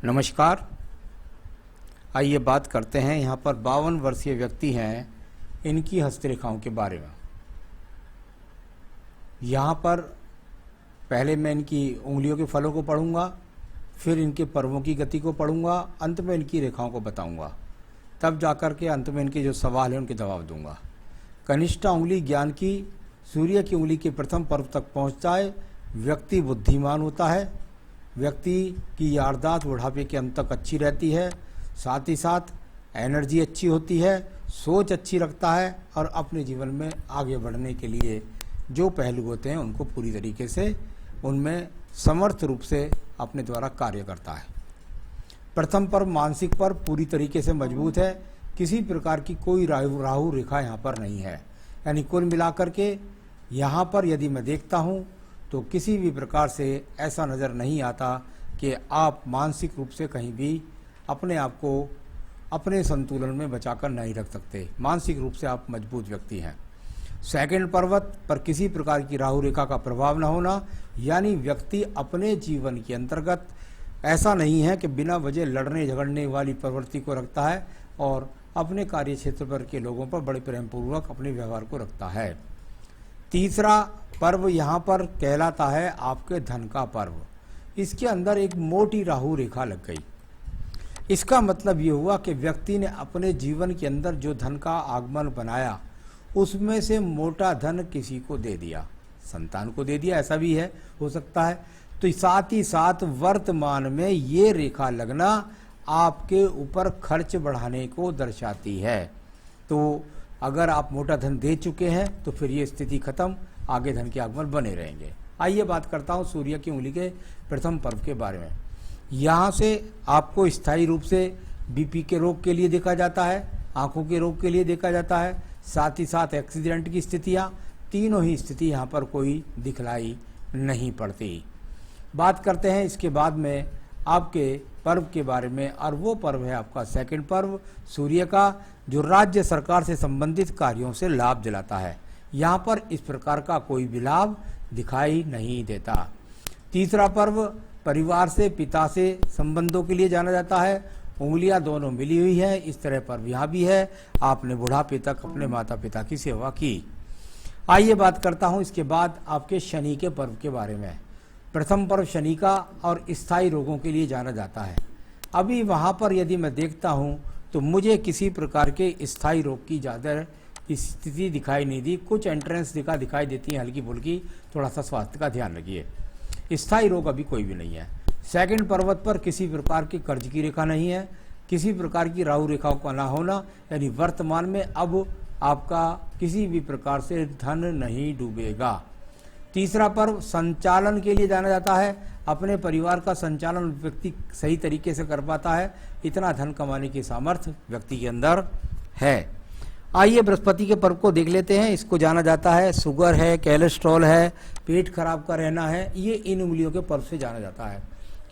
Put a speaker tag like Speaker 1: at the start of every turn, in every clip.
Speaker 1: नमस्कार। आइए बात करते हैं यहाँ पर 52 वर्षीय व्यक्ति हैं, इनकी हस्तरेखाओं के बारे में। यहाँ पर पहले मैं इनकी उंगलियों के फलों को पढ़ूंगा, फिर इनके पर्वों की गति को पढ़ूंगा, अंत में इनकी रेखाओं को बताऊंगा, तब जाकर के अंत में इनके जो सवाल हैं उनके जवाब दूंगा। कनिष्ठा उंगली ज्ञान की, सूर्य की उंगली के प्रथम पर्व तक पहुँचता है, व्यक्ति बुद्धिमान होता है, व्यक्ति की याददाश्त बुढ़ापे के अंत तक अच्छी रहती है, साथ ही साथ एनर्जी अच्छी होती है, सोच अच्छी रखता है और अपने जीवन में आगे बढ़ने के लिए जो पहलू होते हैं उनको पूरी तरीके से उनमें समर्थ रूप से अपने द्वारा कार्य करता है। प्रथम पर्व मानसिक पर्व पूरी तरीके से मजबूत है, किसी प्रकार की कोई राहु रेखा यहाँ पर नहीं है। यानी कुल मिलाकर के यहाँ पर यदि मैं देखता हूँ तो किसी भी प्रकार से ऐसा नज़र नहीं आता कि आप मानसिक रूप से कहीं भी अपने आप को अपने संतुलन में बचाकर नहीं रख सकते। मानसिक रूप से आप मजबूत व्यक्ति हैं। सेकंड पर्वत पर किसी प्रकार की राहु रेखा का प्रभाव न होना, यानी व्यक्ति अपने जीवन के अंतर्गत ऐसा नहीं है कि बिना वजह लड़ने झगड़ने वाली प्रवृत्ति को रखता है और अपने कार्य क्षेत्र पर के लोगों पर बड़े प्रेम पूर्वक अपने व्यवहार को रखता है। तीसरा पर्व यहाँ पर कहलाता है आपके धन का पर्व। इसके अंदर एक मोटी राहु रेखा लग गई। इसका मतलब ये हुआ कि व्यक्ति ने अपने जीवन के अंदर जो धन का आगमन बनाया उसमें से मोटा धन किसी को दे दिया, संतान को दे दिया, ऐसा भी है, हो सकता है। तो साथ ही साथ वर्तमान में ये रेखा लगना आपके ऊपर खर्च बढ़ाने को दर्शाती है। तो अगर आप मोटा धन दे चुके हैं तो फिर ये स्थिति खत्म, आगे धन के आगमन बने रहेंगे। आइए बात करता हूँ सूर्य की उंगली के प्रथम पर्व के बारे में। यहाँ से आपको स्थायी रूप से बीपी के रोग के लिए देखा जाता है, आंखों के रोग के लिए देखा जाता है, साथ ही साथ एक्सीडेंट की स्थितियाँ, तीनों ही स्थिति यहाँ पर कोई दिखलाई नहीं पड़ती। बात करते हैं इसके बाद में आपके पर्व के बारे में, और वो पर्व है आपका सेकंड पर्व सूर्य का, जो राज्य सरकार से संबंधित कार्यों से लाभ दिलाता है। यहाँ पर इस प्रकार का कोई भी लाभ दिखाई नहीं देता। तीसरा पर्व परिवार से, पिता से संबंधों के लिए जाना जाता है। उंगलियां दोनों मिली हुई है, इस तरह पर्व यहाँ भी है। आपने बुढ़ापे तक अपने माता पिता की सेवा की। आइए बात करता हूँ इसके बाद आपके शनि के पर्व के बारे में। प्रथम पर्व शनि का और स्थायी रोगों के लिए जाना जाता है। अभी वहाँ पर यदि मैं देखता हूँ तो मुझे किसी प्रकार के स्थायी रोग की ज़्यादा स्थिति दिखाई नहीं दी। कुछ एंट्रेंस दिखाई देती है हल्की फुल्की, थोड़ा सा स्वास्थ्य का ध्यान रखिए। स्थायी रोग अभी कोई भी नहीं है। सेकंड पर्वत पर किसी प्रकार की कर्ज की रेखा नहीं है, किसी प्रकार की राहु रेखाओं का ना होना, यानी वर्तमान में अब आपका किसी भी प्रकार से धन नहीं डूबेगा। तीसरा पर्व संचालन के लिए जाना जाता है। अपने परिवार का संचालन व्यक्ति सही तरीके से कर पाता है, इतना धन कमाने की सामर्थ्य व्यक्ति के अंदर है। आइए बृहस्पति के पर्व को देख लेते हैं। इसको जाना जाता है, शुगर है, कोलेस्ट्रॉल है, पेट खराब का रहना है, ये इन उंगलियों के पर्व से जाना जाता है।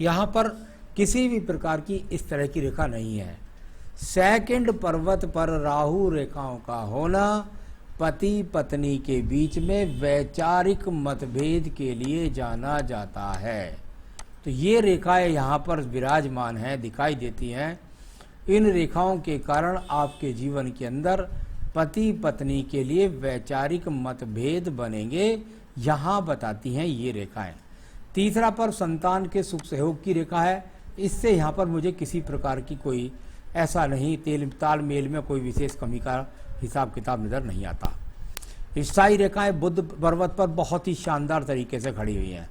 Speaker 1: यहाँ पर किसी भी प्रकार की इस तरह की रेखा नहीं है। सेकंड पर्वत पर राहु रेखाओं का होना पति पत्नी के बीच में वैचारिक मतभेद के लिए जाना जाता है। तो ये रेखाएं यहाँ पर विराजमान हैं, दिखाई देती हैं। इन रेखाओं के कारण आपके जीवन के अंदर पति पत्नी के लिए वैचारिक मतभेद बनेंगे, यहाँ बताती हैं ये रेखाएं। तीसरा पर्व संतान के सुख सहयोग की रेखा है। इससे यहाँ पर मुझे किसी प्रकार की कोई ऐसा नहीं, तालमेल में कोई विशेष कमी का हिसाब किताब नजर नहीं आता। स्थायी रेखाएं बुध पर्वत पर बहुत ही शानदार तरीके से खड़ी हुई हैं।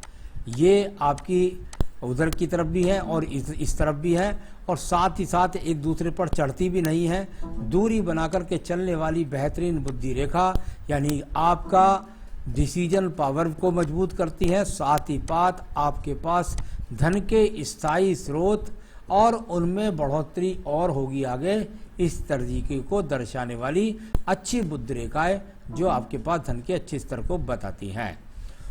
Speaker 1: ये आपकी उधर की तरफ भी है और इस तरफ भी है, और साथ ही साथ एक दूसरे पर चढ़ती भी नहीं है। दूरी बनाकर के चलने वाली बेहतरीन बुद्धि रेखा, यानी आपका डिसीजन पावर को मजबूत करती है। साथ ही साथ आपके पास धन के स्थायी स्रोत और उनमें बढ़ोतरी और होगी आगे, इस तरीके को दर्शाने वाली अच्छी बुद्धि रेखाएं जो आपके पास धन के अच्छे स्तर को बताती हैं।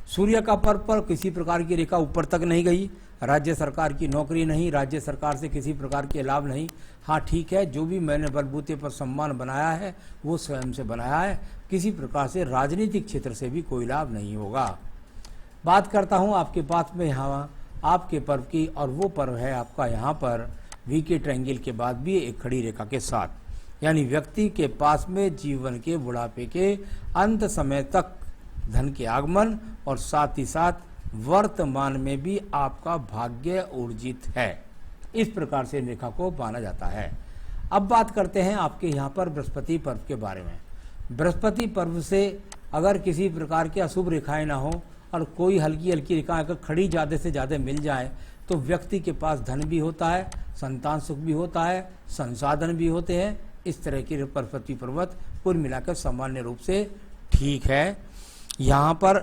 Speaker 1: सूर्य का पर्व पर किसी प्रकार की रेखा ऊपर तक नहीं गई। राज्य सरकार की नौकरी नहीं, राज्य सरकार से किसी प्रकार के लाभ नहीं। हाँ ठीक है, जो भी मैंने बलबूते पर सम्मान बनाया है वो स्वयं से बनाया है, किसी प्रकार से राजनीतिक क्षेत्र से भी कोई लाभ नहीं होगा। बात करता हूँ आपके पास में यहाँ आपके पर्व की, और वो पर्व है आपका यहाँ पर वी के ट्रायंगल के बाद भी एक खड़ी रेखा के साथ, यानी व्यक्ति के पास में जीवन के बुढ़ापे के अंत समय तक धन के आगमन और साथ ही साथ वर्तमान में भी आपका भाग्य ऊर्जित है। इस प्रकार से रेखा को माना जाता है। अब बात करते हैं आपके यहाँ पर बृहस्पति पर्व के बारे में। बृहस्पति पर्व से अगर किसी प्रकार की अशुभ रेखाएं ना हो और कोई हल्की हल्की रेखाएं अगर खड़ी ज़्यादा से ज़्यादा मिल जाए तो व्यक्ति के पास धन भी होता है, संतान सुख भी होता है, संसाधन भी होते हैं। इस तरह की बृहस्पति पर्वत कुल मिलाकर सामान्य रूप से ठीक है। यहाँ पर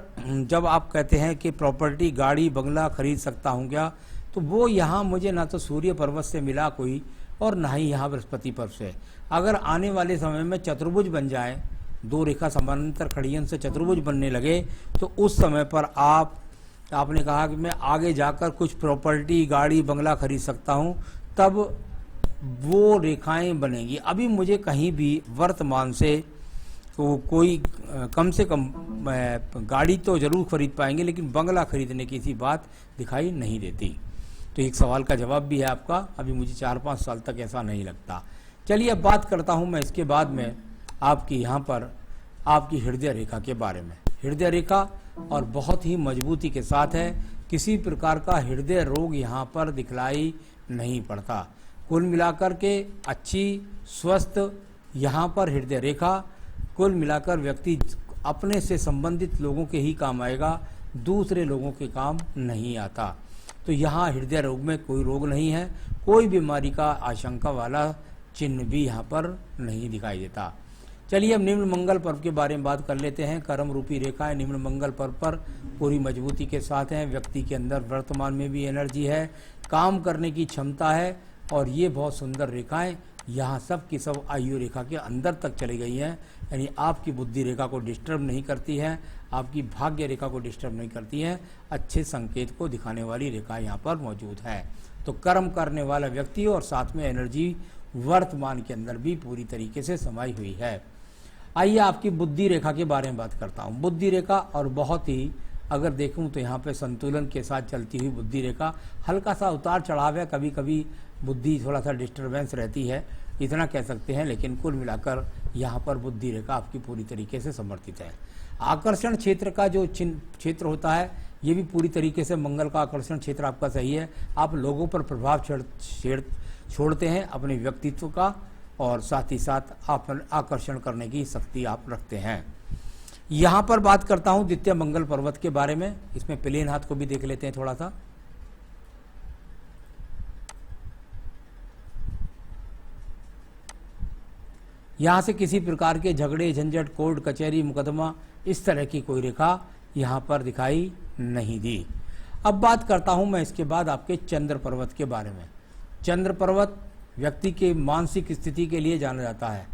Speaker 1: जब आप कहते हैं कि प्रॉपर्टी गाड़ी बंगला खरीद सकता हूँ क्या, तो वो यहाँ मुझे ना तो सूर्य पर्वत से मिला कोई और ना ही यहाँ बृहस्पति पर्व से। अगर आने वाले समय में चतुर्भुज बन जाए, दो रेखा समानांतर खड़ियन से चतुर्भुज बनने लगे, तो उस समय पर आपने कहा कि मैं आगे जाकर कुछ प्रॉपर्टी गाड़ी बंगला खरीद सकता हूँ, तब वो रेखाएं बनेंगी। अभी मुझे कहीं भी वर्तमान से तो कोई कम से कम गाड़ी तो जरूर खरीद पाएंगे, लेकिन बंगला खरीदने की सी बात दिखाई नहीं देती। तो एक सवाल का जवाब भी है आपका, अभी मुझे 4-5 साल तक ऐसा नहीं लगता। चलिए अब बात करता हूं मैं इसके बाद में आपकी यहाँ पर आपकी हृदय रेखा के बारे में। हृदय रेखा और बहुत ही मजबूती के साथ है, किसी प्रकार का हृदय रोग यहाँ पर दिखलाई नहीं पड़ता। कुल मिलाकर के अच्छी स्वस्थ यहाँ पर हृदय रेखा, कुल मिलाकर व्यक्ति अपने से संबंधित लोगों के ही काम आएगा, दूसरे लोगों के काम नहीं आता। तो यहाँ हृदय रोग में कोई रोग नहीं है, कोई बीमारी का आशंका वाला चिन्ह भी यहाँ पर नहीं दिखाई देता। चलिए अब निम्न मंगल पर्व के बारे में बात कर लेते हैं। कर्म रूपी रेखाएं निम्न मंगल पर्व पर पूरी मजबूती के साथ हैं। व्यक्ति के अंदर वर्तमान में भी एनर्जी है, काम करने की क्षमता है, और ये बहुत सुंदर रेखाएं यहाँ सब की सब आयु रेखा के अंदर तक चली गई हैं, यानी आपकी बुद्धि रेखा को डिस्टर्ब नहीं करती है, आपकी भाग्य रेखा को डिस्टर्ब नहीं करती है। अच्छे संकेत को दिखाने वाली रेखा यहाँ पर मौजूद है। तो कर्म करने वाला व्यक्ति और साथ में एनर्जी वर्तमान के अंदर भी पूरी तरीके से समाई हुई है। आइए आपकी बुद्धि रेखा के बारे में बात करता हूँ। बुद्धि रेखा और बहुत ही अगर देखूं तो यहाँ पे संतुलन के साथ चलती हुई बुद्धि रेखा, हल्का सा उतार चढ़ाव है, कभी कभी बुद्धि थोड़ा सा डिस्टर्बेंस रहती है, इतना कह सकते हैं, लेकिन कुल मिलाकर यहाँ पर बुद्धि रेखा आपकी पूरी तरीके से समर्थित है। आकर्षण क्षेत्र का जो क्षेत्र होता है, ये भी पूरी तरीके से मंगल का आकर्षण क्षेत्र आपका सही है। आप लोगों पर प्रभाव छोड़ते हैं अपने व्यक्तित्व का, और साथ ही साथ आप आकर्षण करने की शक्ति आप रखते हैं। यहाँ पर बात करता हूँ द्वितीय मंगल पर्वत के बारे में। इसमें प्लेन हाथ को भी देख लेते हैं थोड़ा सा। यहाँ से किसी प्रकार के झगड़े झंझट कोर्ट कचहरी मुकदमा इस तरह की कोई रेखा यहाँ पर दिखाई नहीं दी। अब बात करता हूँ मैं इसके बाद आपके चंद्र पर्वत के बारे में। चंद्र पर्वत व्यक्ति के मानसिक स्थिति के लिए जाना जाता है।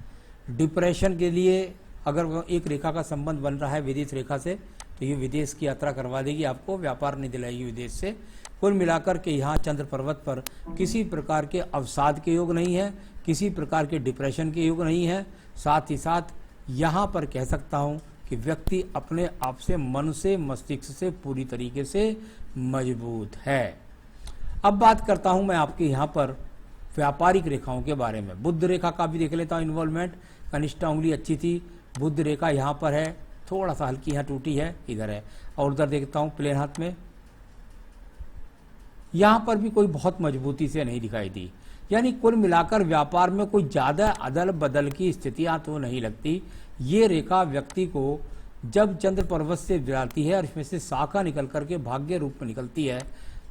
Speaker 1: डिप्रेशन के लिए अगर एक रेखा का संबंध बन रहा है विदेश रेखा से, तो ये विदेश की यात्रा करवा देगी आपको, व्यापार नहीं दिलाएगी विदेश से। कुल मिलाकर के यहाँ चंद्र पर्वत पर किसी प्रकार के अवसाद के योग नहीं है, किसी प्रकार के डिप्रेशन के योग नहीं है। साथ ही साथ यहाँ पर कह सकता हूँ कि व्यक्ति अपने आप से मन से मस्तिष्क से पूरी तरीके से मजबूत है। अब बात करता हूँ मैं आपके यहाँ पर व्यापारिक रेखाओं के बारे में। बुध रेखा का भी देख लेता हूँ इन्वॉल्वमेंट। कनिष्ठा उंगली अच्छी थी, बुध रेखा यहाँ पर है, थोड़ा सा हल्की यहाँ टूटी है, इधर है, और उधर देखता हूँ प्लेन हाथ में, यहाँ पर भी कोई बहुत मजबूती से नहीं दिखाई दी। यानी कुल मिलाकर व्यापार में कोई ज़्यादा अदल बदल की स्थितियाँ तो नहीं लगती। ये रेखा व्यक्ति को जब चंद्र पर्वत से जाती है और इसमें से शाखा निकल करके भाग्य रूप में निकलती है,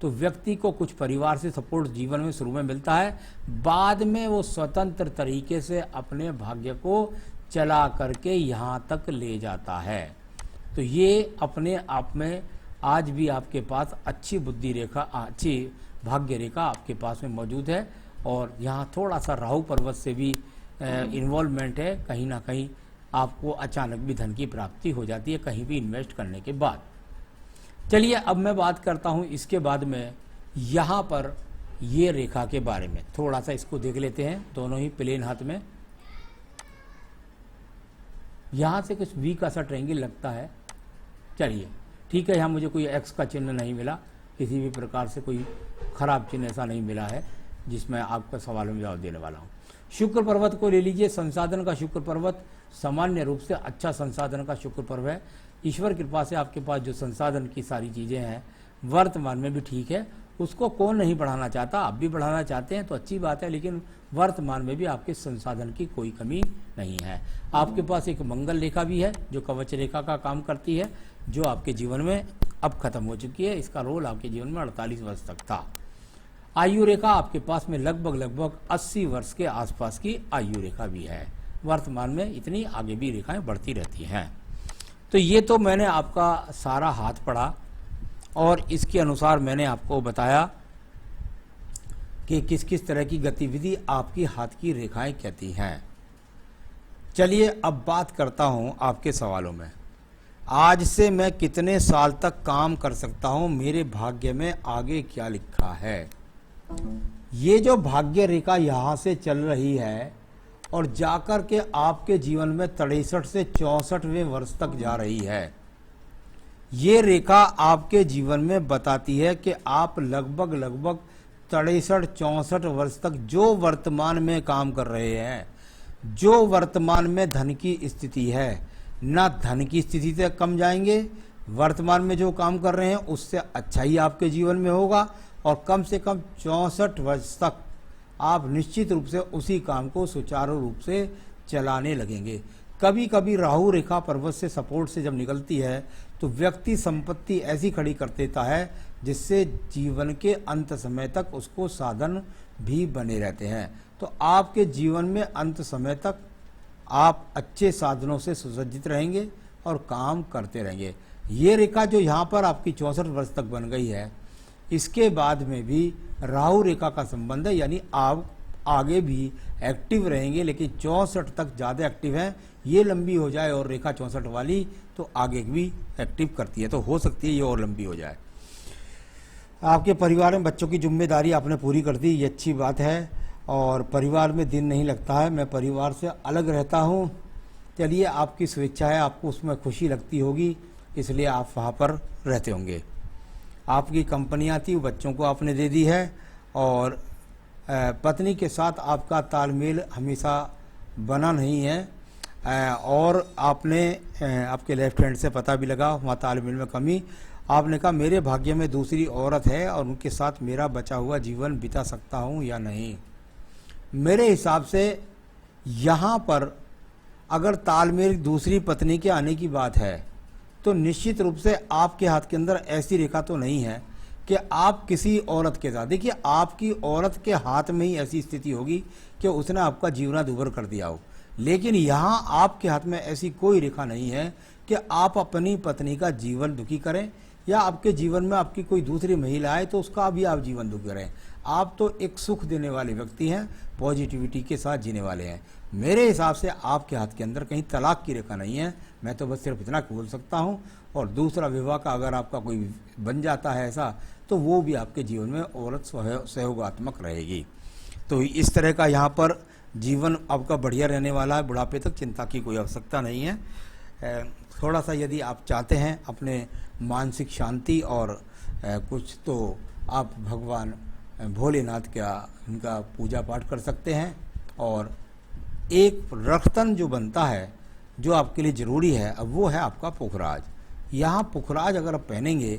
Speaker 1: तो व्यक्ति को कुछ परिवार से सपोर्ट जीवन में शुरू में मिलता है, बाद में वो स्वतंत्र तरीके से अपने भाग्य को चला करके यहाँ तक ले जाता है। तो ये अपने आप में आज भी आपके पास अच्छी बुद्धि रेखा, अच्छी भाग्य रेखा आपके पास में मौजूद है। और यहाँ थोड़ा सा राहु पर्वत से भी इन्वॉल्वमेंट है, कहीं ना कहीं आपको अचानक भी धन की प्राप्ति हो जाती है कहीं भी इन्वेस्ट करने के बाद। चलिए अब मैं बात करता हूँ इसके बाद में यहाँ पर ये रेखा के बारे में। थोड़ा सा इसको देख लेते हैं, दोनों ही प्लेन हाथ में। यहाँ से कुछ वी का सा ट्रायंगल लगता है, चलिए ठीक है, यहाँ मुझे कोई एक्स का चिन्ह नहीं मिला, किसी भी प्रकार से कोई खराब चिन्ह ऐसा नहीं मिला है जिसमें आपका सवालों में जवाब देने वाला हूँ। शुक्र पर्वत को ले लीजिए। संसाधन का शुक्र पर्वत सामान्य रूप से अच्छा संसाधन का शुक्र पर्व है। ईश्वर कृपा से आपके पास जो संसाधन की सारी चीज़ें हैं वर्तमान में भी ठीक है। उसको कौन नहीं बढ़ाना चाहता, आप भी बढ़ाना चाहते हैं तो अच्छी बात है, लेकिन वर्तमान में भी आपके संसाधन की कोई कमी नहीं है। आपके पास एक मंगल रेखा भी है जो कवच रेखा का काम करती है, जो आपके जीवन में अब खत्म हो चुकी है। इसका रोल आपके जीवन में 48 वर्ष तक था। आयु रेखा आपके पास में लगभग 80 वर्ष के आसपास की आयु रेखा भी है। वर्तमान में इतनी आगे भी रेखाएं बढ़ती रहती हैं। तो ये तो मैंने आपका सारा हाथ पढ़ा और इसके अनुसार मैंने आपको बताया कि किस किस तरह की गतिविधि आपकी हाथ की रेखाएं कहती हैं। चलिए अब बात करता हूं आपके सवालों में। आज से मैं कितने साल तक काम कर सकता हूं, मेरे भाग्य में आगे क्या लिखा है। ये जो भाग्य रेखा यहां से चल रही है और जाकर के आपके जीवन में 63 से 64वें वर्ष तक जा रही है। ये रेखा आपके जीवन में बताती है कि आप लगभग 63-64 वर्ष तक जो वर्तमान में काम कर रहे हैं, जो वर्तमान में धन की स्थिति है, ना धन की स्थिति से कम जाएंगे। वर्तमान में जो काम कर रहे हैं उससे अच्छा ही आपके जीवन में होगा और कम से कम 64 वर्ष तक आप निश्चित रूप से उसी काम को सुचारू रूप से चलाने लगेंगे। कभी कभी राहु रेखा पर्वत से सपोर्ट से जब निकलती है तो व्यक्ति संपत्ति ऐसी खड़ी कर देता है जिससे जीवन के अंत समय तक उसको साधन भी बने रहते हैं। तो आपके जीवन में अंत समय तक आप अच्छे साधनों से सुसज्जित रहेंगे और काम करते रहेंगे। ये रेखा जो यहाँ पर आपकी 64 वर्ष तक बन गई है, इसके बाद में भी राहु रेखा का संबंध है, यानी आप आगे भी एक्टिव रहेंगे, लेकिन 64 तक ज़्यादा एक्टिव हैं। ये लंबी हो जाए और रेखा 64 वाली तो आगे भी एक्टिव करती है, तो हो सकती है ये और लंबी हो जाए। आपके परिवार में बच्चों की जिम्मेदारी आपने पूरी कर दी, ये अच्छी बात है। और परिवार में दिन नहीं लगता है, मैं परिवार से अलग रहता हूँ। चलिए आपकी स्वेच्छा है, आपको उसमें खुशी लगती होगी, इसलिए आप वहाँ पर रहते होंगे। आपकी कंपनियाँ थी, बच्चों को आपने दे दी है और पत्नी के साथ आपका तालमेल हमेशा बना नहीं है और आपने आपके लेफ्ट हैंड से पता भी लगा वहाँ तालमेल में कमी। आपने कहा मेरे भाग्य में दूसरी औरत है और उनके साथ मेरा बचा हुआ जीवन बिता सकता हूँ या नहीं। मेरे हिसाब से यहाँ पर अगर तालमेल दूसरी पत्नी के आने की बात है तो निश्चित रूप से आपके हाथ के अंदर ऐसी रेखा तो नहीं है कि आप किसी औरत के साथ, देखिए आपकी औरत के हाथ में ही ऐसी स्थिति होगी कि उसने आपका जीवन दुभर कर दिया हो, लेकिन यहाँ आपके हाथ में ऐसी कोई रेखा नहीं है कि आप अपनी पत्नी का जीवन दुखी करें या आपके जीवन में आपकी कोई दूसरी महिला आए तो उसका भी आप जीवन दुखी करें। आप तो एक सुख देने वाले व्यक्ति हैं, पॉजिटिविटी के साथ जीने वाले हैं। मेरे हिसाब से आपके हाथ के अंदर कहीं तलाक की रेखा नहीं है, मैं तो बस सिर्फ इतना बोल सकता हूँ। और दूसरा विवाह का अगर आपका कोई बन जाता है ऐसा, तो वो भी आपके जीवन में औरत सहयोगात्मक रहेगी। तो इस तरह का यहाँ पर जीवन आपका बढ़िया रहने वाला है, बुढ़ापे तक चिंता की कोई आवश्यकता नहीं है। थोड़ा सा यदि आप चाहते हैं अपने मानसिक शांति और कुछ, तो आप भगवान भोलेनाथ का इनका पूजा पाठ कर सकते हैं। और एक रखतन जो बनता है जो आपके लिए ज़रूरी है, अब वो है आपका पुखराज। यहाँ पुखराज अगर आप पहनेंगे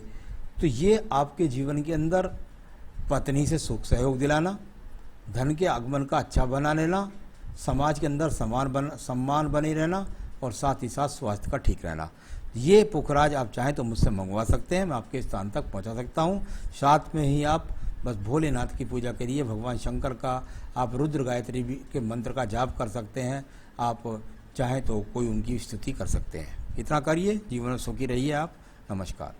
Speaker 1: तो ये आपके जीवन के अंदर पत्नी से सुख सहयोग दिलाना, धन के आगमन का अच्छा बना लेना, समाज के अंदर सम्मान बने रहना और साथ ही साथ स्वास्थ्य का ठीक रहना। ये पुखराज आप चाहें तो मुझसे मंगवा सकते हैं, मैं आपके स्थान तक पहुंचा सकता हूं। साथ में ही आप बस भोलेनाथ की पूजा करिए, भगवान शंकर का आप रुद्र गायत्री के मंत्र का जाप कर सकते हैं। आप चाहें तो कोई उनकी स्तुति कर सकते हैं। इतना करिए, जीवन में सुखी रहिए आप। नमस्कार।